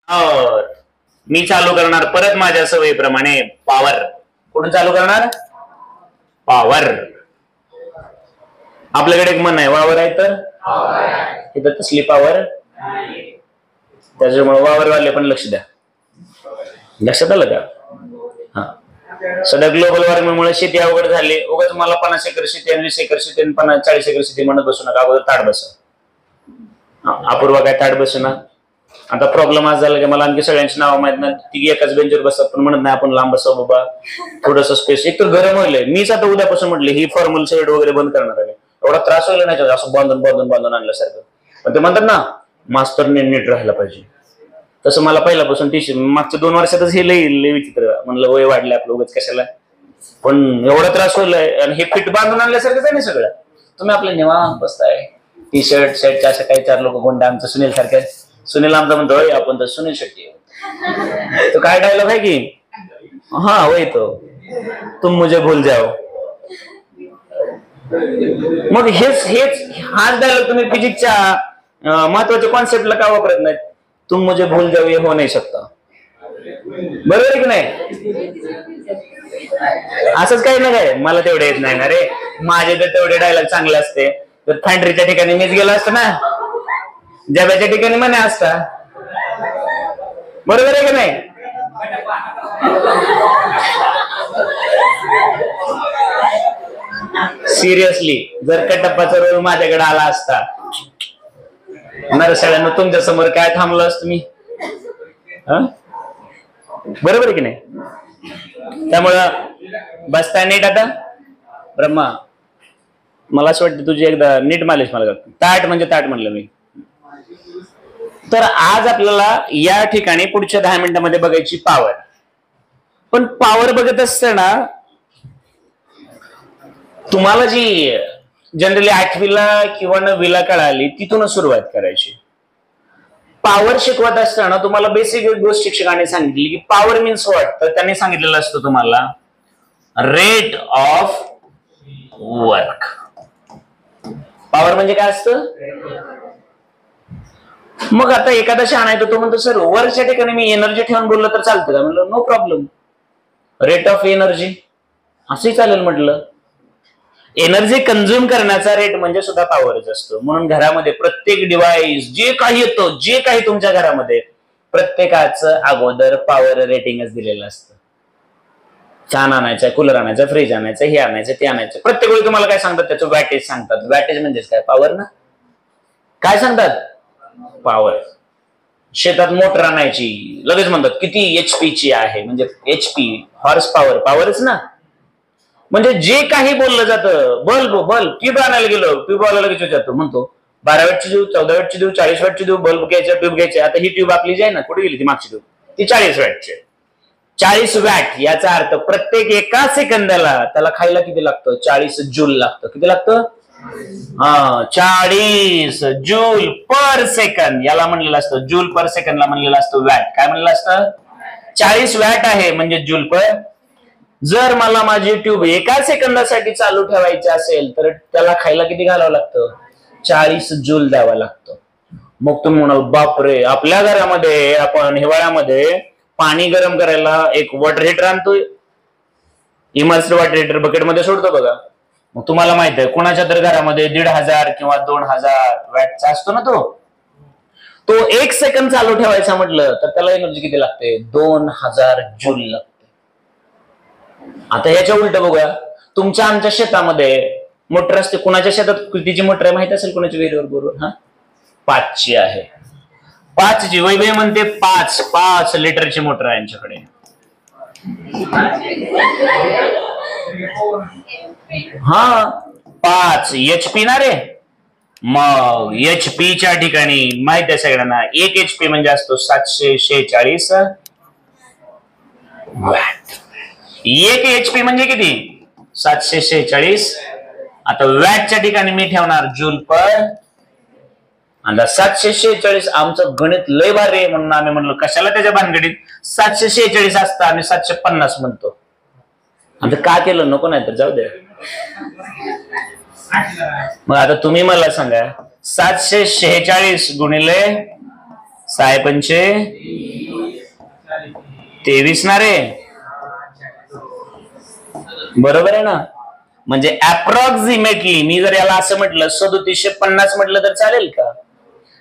और मी चालू करणार परत माझ्या सवयीप्रमाणे पॉवर. कुठून चालू करणार? पॉवर. आपल्याकडे एक म्हण आहे, वावर आहे तर इथं तसली पॉवर, त्याच्यामुळे वावरवाले पण लक्ष द्या. लक्षात आलं का? हा. सध्या ग्लोबल वॉर्मिंगमुळे शेती अवघड झाली. उगाच मला 50 एकर शेती आणि 20 एकर शेती आणि 40 एकर शेती म्हणत बसू नका. अगोदर ताट बसा. अपूर्वा काय ताट बसू ना. आता प्रॉब्लेम आज झाला की मला आणखी सगळ्यांची नावं माहित नाही. ती एकाच बेंचवर बसतात पण म्हणत नाही आपण लांब बसावं बाबा, थोडस स्पेस. एक तर गरम होईल. मीच आता उद्यापासून म्हटले ही फॉर्मल शर्ट वगैरे बंद करणार आहे. एवढा त्रास होईल नाही असं बांधून आणल्यासारखं. पण ते म्हणतात ना मास्तरने नीट राहायला पाहिजे, तसं मला पहिल्यापासून मागच्या 2 वर्षातच हे लई विचित्र. म्हणलं वय वाढले आपलं उगाच कशाला, पण एवढा त्रास होईल. आणि हे फिट बांधून आणल्यासारखंच आहे ना सगळं. तुम्ही आपल्या निवांत बसताय, टी शर्ट शर्टच्या अशा काही 4 लोक कोणत्या आमचं सुनील सारखं. सुनील आमचा म्हणतो आपण तर सुनील शेट्टी. तो काय डायलॉग आहे की हा वही तो तुम मुझे भूल जाओ. मग हेच हाच डायलॉग तुम्ही फिजिक्सच्या महत्वाच्या कॉन्सेप्टला का वापरत नाहीत? तुम मुझे भूल जाओ हे हो नाही शकता. बरोबर आहे की नाही? असंच काही ना काय मला तेवढे येत नाही ना रे. माझे तर तेवढे डायलॉग चांगले असते तर फॅन्ड्रीच्या ठिकाणी मीच गेलो असतो ना, जब्याच्या ठिकाणी म्हणे असता. बरोबर आहे की नाही? सिरियसली जर कटप्पाचा रोल माझ्याकडे आला असता नरसाळ्यांना तुमच्या समोर काय थांबलो असतो मी. बरोबर आहे की नाही? त्यामुळं बसताय नीट. आता ब्रह्मा मला असं वाटतं तुझी एकदा नीट मालिश मला करतो. ताट म्हणजे ताट म्हणलं मी. तर आज आपल्याला या ठिकाणी पुढच्या 10 मिनिटांमध्ये बघायची पॉवर. पण पॉवर बघत असताना तुम्हाला जी जनरली 8वीला किंवा 9वीला कळाली तिथूनच सुरुवात करायची. पॉवर शिकवत असताना तुम्हाला बेसिक एक गोष्ट शिक्षकाने सांगितली की पॉवर मीन्स व्हॉट. तर त्यांनी सांगितलेलं असतं तुम्हाला रेट ऑफ वर्क. पॉवर म्हणजे काय असतं? मग आता एखादा शहाणा आहे तो म्हणतो सर वर्कच्या ठिकाणी मी एनर्जी ठेवून बोललं तर चालतं का? म्हणलं no problem, rate of energy असंही चालेल. म्हटलं एनर्जी कंझ्युम करण्याचा रेट म्हणजे सुद्धा पॉवरच असतो. म्हणून घरामध्ये प्रत्येक डिव्हाइस जे काही येतं, जे काही तुमच्या घरामध्ये, प्रत्येकाचं अगोदर पॉवर रेटिंगच दिलेलं असतं. फॅन आणायचा, कूलर आणायचा, फ्रीज आणायचं, हे आणायचं, ते आणायचं. प्रत्येक वेळी तुम्हाला काय सांगतात? त्याचं वॅटेज सांगतात. वॅटेज म्हणजेच काय? पॉवर ना. काय सांगतात? पॉवर. शेतात मोटर आणायची, लगेच म्हणतात किती HP ची आहे, म्हणजे HP हॉर्स पॉवर, पॉवरच ना. म्हणजे जे काही बोललं जातं, बल्ब ट्यूब आणायला गेलो, ट्यूब वाला लगेच विचारतो, म्हणतो 12 वॅटची देऊ, 14 वॅटची देऊ, 40 वॅटची देऊ, बल्ब घ्यायचा, ट्यूब घ्यायचे. आता ही ट्यूब आपली जी आहे ना, कुठे गेली ती मागची ट्यूब, ती 40 वॅटची. 40 वॅट याचा अर्थ प्रत्येक एका सेकंदाला त्याला खायला किती लागतं? 40 जूल लागतं. किती लागतं? 40 जूल पर सेकंद. याला म्हणलेलं असतं जूल पर सेकंदला म्हणलेलं असतं वॅट. काय म्हणलेलं असतं? 40 वॅट आहे म्हणजे जूल पर. जर मला माझी ट्यूब एका सेकंदासाठी चालू ठेवायची असेल तर त्याला खायला किती घालावं लागतं? 40 जूल द्यावं लागतं. मग तुम्ही म्हणाल बापरे, आपल्या घरामध्ये आपण हिवाळ्यामध्ये पाणी गरम करायला एक वॉटर हीटर आणतोय, इमर्स्ड वॉटर हीटर बकेटमध्ये सोडतो बघा. मग तुम्हाला माहित आहे कोणाच्या तर घरामध्ये 1500 किंवा 2000 वॅटचा असतो ना तो 1 सेकंद चालू ठेवायचा म्हटलं तर त्याला एनर्जी किती लागते? 2000 जूल लागते. आता याच्या उलट बघूया, तुमच्या आमच्या शेतामध्ये मोटर असते. कुणाच्या शेतात कितीची मोटर आहे माहित असेल? कोणाच्या विहिरीवर? बरोबर, 5 ची आहे. 5 ची वैभव म्हणते 5 लिटरची मोटर आहे यांच्याकडे. हा 5 HP ना रे. मग HP च्या ठिकाणी माहित आहे सगळ्यांना 1 HP म्हणजे असतो 746 वॅट. 1 HP म्हणजे किती? 746. आता वॅटच्या ठिकाणी मी ठेवणार जूल पर. आता 746 आमचं गणित लय भारी आहे म्हणून आम्ही म्हणलो कशाला त्याच्या भानगडीत 746 असतं आम्ही 750 म्हणतो. आता का केलं? नको नाही तर जाऊ दे. मग आता तुम्ही मला सांगा 746 गुणिले साय पंचे 23 ना रे, बरोबर आहे ना. म्हणजे अप्रॉक्सिमेटली मी जर याला असं म्हटलं 3750 म्हटलं तर चालेल का?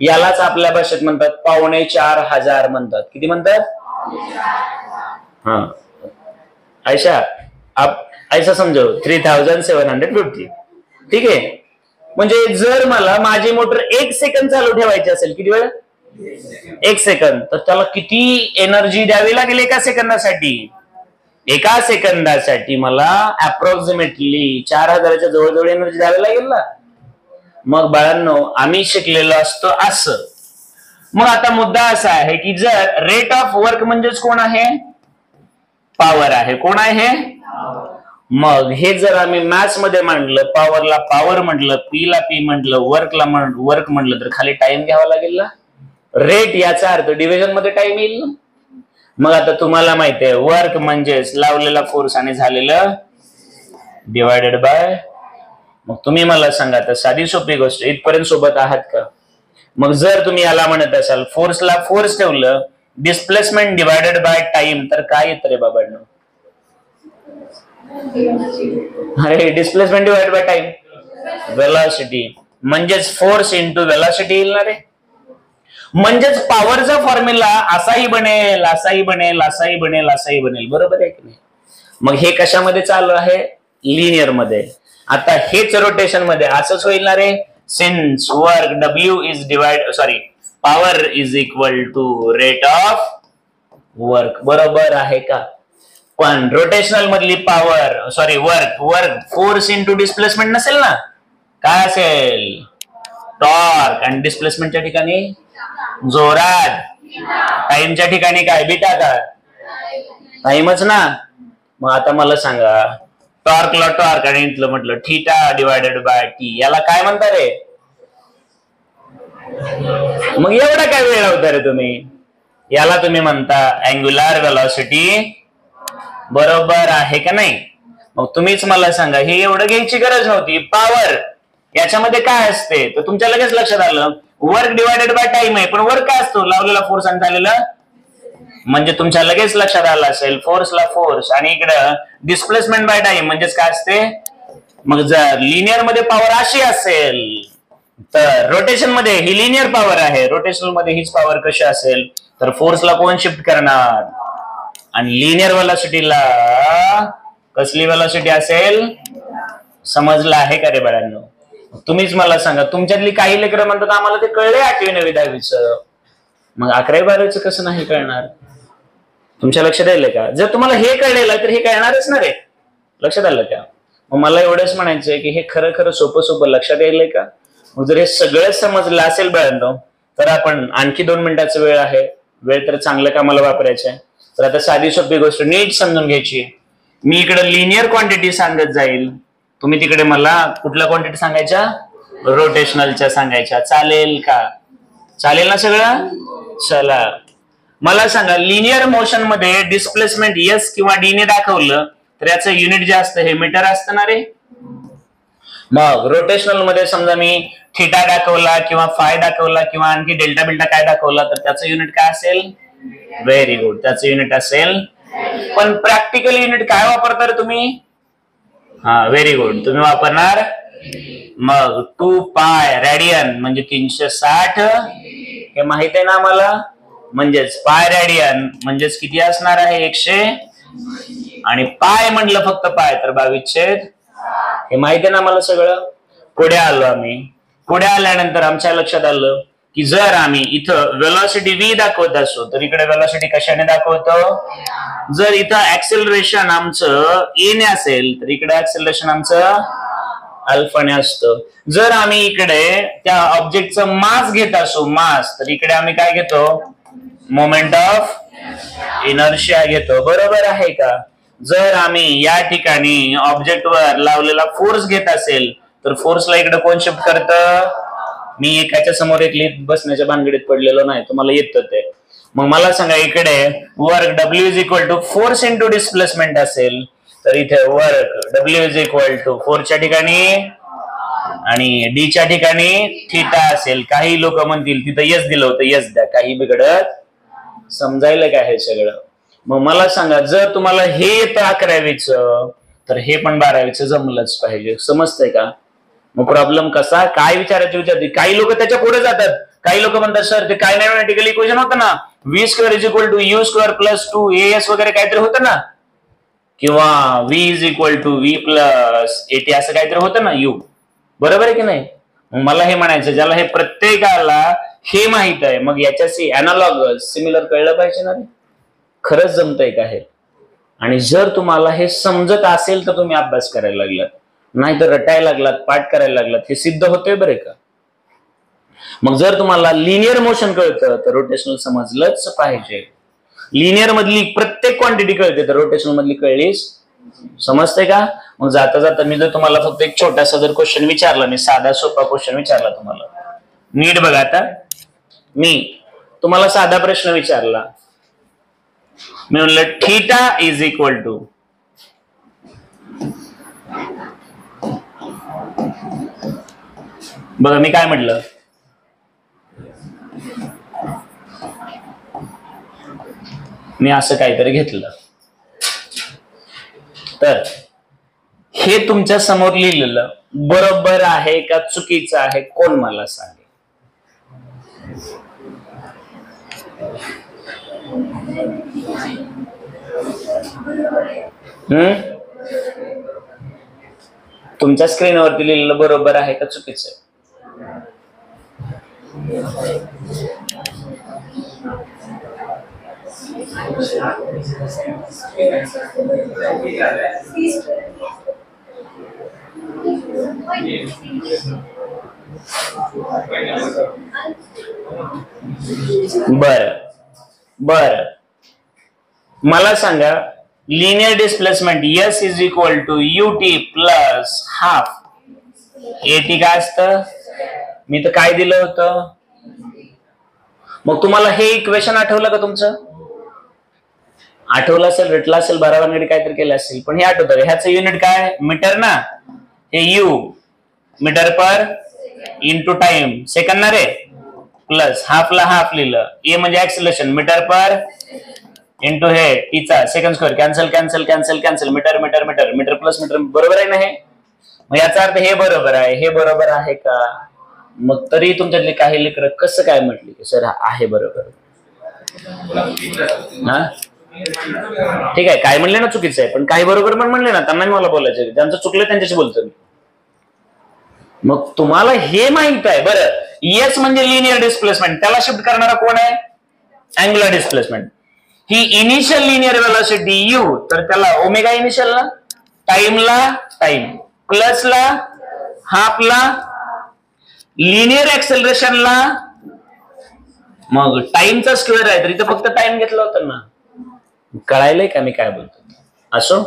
यालाच आपल्या भाषेत म्हणतात 4,500 म्हणतात. किती म्हणतात? हाँ ऐसा, आप ऐसा समजो 3750. ठीक आहे. म्हणजे जर मला माझी मोटर 1 सेकंद चालू ठेवायची असेल, किती वेळ? 1 सेकंद, तर त्याला किती एनर्जी द्यावी लागेल एका सेकंदासाठी? एका सेकंदासाठी मला अप्रॉक्सिमेटली 4000च्या जवळजवळ एनर्जी द्यावी लागेल ना. मग बाळांनो, आम्ही शिकलेलो असतो असं. मग आता मुद्दा असा आहे की जर रेट ऑफ वर्क म्हणजेच कोण आहे? पॉवर आहे. कोण आहे? मग हे जर आम्ही मॅथ्स मध्ये मांडलं, पॉवरला पॉवर म्हटलं, पी ला पी म्हटलं, वर्कला वर्क म्हटलं, तर खाली टाइम घ्यावा लागेल ना. रेट याचा अर्थ डिव्हिजन मध्ये टाइम येईल ना. मग आता तुम्हाला माहिती आहे वर्क म्हणजेच लावलेला फोर्स आणि झालेलं डिवायडेड बाय. मग तुम्ही मला सांगा, तर साधी सोपी गोष्ट, इथपर्यंत सोबत आहात का? मग जर तुम्ही याला म्हणत असाल फोर्सला फोर्स ठेवलं, डिस्प्लेसमेंट डिवायडेड बाय टाइम, तर काय येतं रे बाबांनो? अरे displacement divided by time, velocity. म्हणजेच फोर्स इंटू वेलॉसिटी येईल ना रे. म्हणजेच पॉवरचा फॉर्म्युला असाही बनेल, असाही बनेल, असाही बनेल, असाही बनेल. बरोबर आहे की नाही? मग हे कशामध्ये चालू आहे? लिनियर मध्ये. आता हेच रोटेशन मध्ये असंच होईल ना रे. Since work W is power is equal to rate of work. बरोबर आहे का? पण रोटेशनल मधली power work force into displacement नसेल ना. काय असेल? टॉर्क. आणि डिस्प्लेसमेंटच्या ठिकाणी जोरात. टाइमच्या ठिकाणी काय? बीटा का? टाइमच ना. मग आता मला सांगा, टॉर्कला टॉर्क आणि इथलं म्हटलं थीटा डिवायडेड बाय टी, याला काय म्हणता रे? मग एवढा काय वेळ लावता रे तुम्ही? याला तुम्ही म्हणता अँग्युलर वेलॉसिटी. बरोबर आहे का नाही? मग तुम्हीच मला सांगा, हे एवढं घ्यायची गरज नव्हती. पॉवर याच्यामध्ये काय असते? तर तुमच्या लगेच लक्षात आलं वर्क डिवायडेड बाय टाइम आहे. पण वर्क काय असतो? लावलेला फोर्स आणि झालेला. म्हणजे तुमच्या लगेच लक्षात आलं असेल फोर्सला फोर्स आणि इकडं डिस्प्लेसमेंट बाय टाइम म्हणजेच काय असते? मग जर लिनियर मध्ये पॉवर अशी असेल, तर रोटेशन मध्ये ही लिनियर पॉवर आहे, रोटेशनल मध्ये हीच पॉवर कशी असेल? तर फोर्सला कोण शिफ्ट करणार? आणि लिनियर वेलॉसिटीला कसली वेलॉसिटी असेल? समजलं आहे का रे बाळांनो? तुम्हीच मला सांगा, तुमच्यातली काही लेकरं म्हणतात आम्हाला ते कळले 8वी 9वी 10वीच, मग 11वी 12वीच कसं नाही कळणार? तुमच्या लक्षात आलं का? जर तुम्हाला हे कळलेलं तर हे कळणारच ना रे. लक्षात आलं का? मग मला एवढंच म्हणायचंय की हे खरं खरं सोपं लक्षात यायलंय का? मग जर हे सगळं समजलं असेल बाळांनो, तर आपण आणखी 2 मिनिटाचा वेळ आहे. वेळ तर चांगल्या कामाला वापरायचा आहे. तर आता साधी सोपी गोष्ट नीट समजून घ्यायची. मी इकडे लिनियर क्वांटिटी सांगत जाईल, तुम्ही तिकडे मला कुठल्या क्वांटिटी सांगायच्या? रोटेशनलच्या सांगायच्या. चालेल का? चालेल ना सगळं? चला मला सांगा, लिनियर मोशन मध्ये डिस्प्लेसमेंट एस किंवा डी ने दाखवलं तर याचं युनिट जे असतं हे मीटर असतं ना रे. मग रोटेशनल मध्ये समजा मी थीटा दाखवला किंवा फाय दाखवला किंवा आणखी डेल्टा बिल्टा काय दाखवला, तर त्याचं युनिट काय असेल? व्हेरी गुड, त्याचं युनिट असेल. पण प्रॅक्टिकल युनिट काय वापरणार तुम्ही? हा व्हेरी गुड, तुम्ही वापरणार मग 2 पाय रेडियन म्हणजे 360. हे माहित आहे ना आम्हाला. म्हणजेच पाय रेडियन म्हणजेच किती असणार आहे? 100. आणि पाय म्हटलं फक्त पाय तर 22/. हे माहित आहे ना मला सगळं. पुढे आलो आम्ही. पुढे आल्यानंतर आमच्या लक्षात आलं की जर आम्ही इथं वेलॉसिटी v दाखवत असो तर इकडे वेलॉसिटी कशाने दाखवतो? जर इथं ऍक्सेलरेशन आमचं a ने असेल तर इकडे ऍक्सेलरेशन आमचं अल्फाने असतं. जर आम्ही इकडे त्या ऑब्जेक्टचं मास घेत असो मास, तर इकडे आम्ही काय घेतो? मोमेंट ऑफ इनर्शिया घेतो. बरोबर आहे का? जर आम्ही या ठिकाणी ऑब्जेक्टवर लावलेला फोर्स घेत असेल तर फोर्सला इकडे कोण शिफ्ट करतं? मी एकाच्या समोर एक लिहित बसण्याच्या भानगडीत पडलेलो नाही, तुम्हाला येतं ते. मग मला सांगा, इकडे work W is equal to force into displacement असेल तर इथे work W is equal to फोर्सच्या ठिकाणी आणि डीच्या ठिकाणी थिटा असेल. काही लोक म्हणतील तिथं यस दिलं होतं, यस द्या, काही बिघडत. समजायला काय हे सगळं. मग मला सांगा, जर तुम्हाला हे येतं 11वीच तर हे पण 12वीच जमलंच पाहिजे. समजतंय का? मग प्रॉब्लेम कसा काय विचारते. काही लोक त्याच्या पुढे जातात. काही लोक म्हणतात सर ते कायनेमॅटिकल इक्वेशन होतं ना, V square is equal to U square plus 2as वगैरे काहीतरी होतं ना, किंवा V is equal to V plus AT असं काहीतरी होतं ना, यू. बरोबर आहे की नाही? मग मला हे म्हणायचं, ज्याला हे प्रत्येकाला हे माहित आहे, मग याच्याशी अॅनालॉगस सिमिलर कळलं पाहिजे ना. खरंच जमतंय का हे? आणि जर तुम्हाला हे समजत असेल तर तुम्ही अभ्यास करायला लागलात, नाही तर रटायला लागलात, पाठ करायला लागलात. हे सिद्ध होतंय बरे का. मग जर तुम्हाला लिनियर मोशन कळतं तर रोटेशनल समजलंच पाहिजे. लिनियर मधली प्रत्येक क्वांटिटी कळते तर रोटेशनल मधली कळलीच. समजते का? मग जाता जाता मी जर तुम्हाला फक्त एक छोटासा जर क्वेश्चन विचारला, मी साधा सोपा क्वेश्चन विचारला तुम्हाला, नीट बघा. आता मी तुम्हाला साधा प्रश्न विचारला, मी म्हणलं थीटा इज इक्वल टू, बघा मी काय म्हटलं, मी असं काहीतरी घेतलं. तर हे तुमच्या समोर लिहिलेलं बरोबर आहे का चुकीचं आहे, कोण मला सांगे. तुमच्या स्क्रीनवरती लिहिलेलं बरोबर आहे का चुकीचं आहे? बर मला सांगा, linear displacement S is equal to UT plus half AT काय असतं? मी तर काय दिलं होतं? मग तुम्हाला हे इक्वेशन आठवलं का? तुमचं आठवलं असेल, रटलं असेल, 12 मध्ये काहीतरी केलं असेल, पण हे आठवतं. ह्याचं युनिट काय? मीटर ना. हे U metre per into time second ना रे, प्लस हाफला हाफ लिहिलं, ए म्हणजे ऍक्सिलरेशन, मीटर पर इंटू हे टीचा second square, cancel cancel cancel cancel, metre metre metre metre plus metre. बरोबर आहे ना हे? मग याचा अर्थ हे बरोबर आहे. हे बरोबर आहे का? मग तरी तुमच्यातले काही लेकरं कसं काय म्हटले की सर आहे बरोबर? हा ठीक आहे, काय म्हणले ना चुकीचं आहे, पण काही बरोबर पण म्हणले ना, त्यांना मला बोलायचं, ज्यांचं चुकलं त्यांच्याशी बोलतो मी. मग तुम्हाला हे माहित आहे बरं, एस म्हणजे लिनियर डिस्प्लेसमेंट, त्याला शिफ्ट करणारा कोण आहे? Angular displacement. He initial linear velocity you, तर त्याला ओमेगा इनिशियल ला, टाइमला टाइम, प्लसला हाफला, लिनियर ऍक्सेलरेशनला मग टाइमचा स्क्वेअर आहे, तर इथं फक्त टाइम घेतला होता ना. कळायलंय का मी काय बोलतो? असो.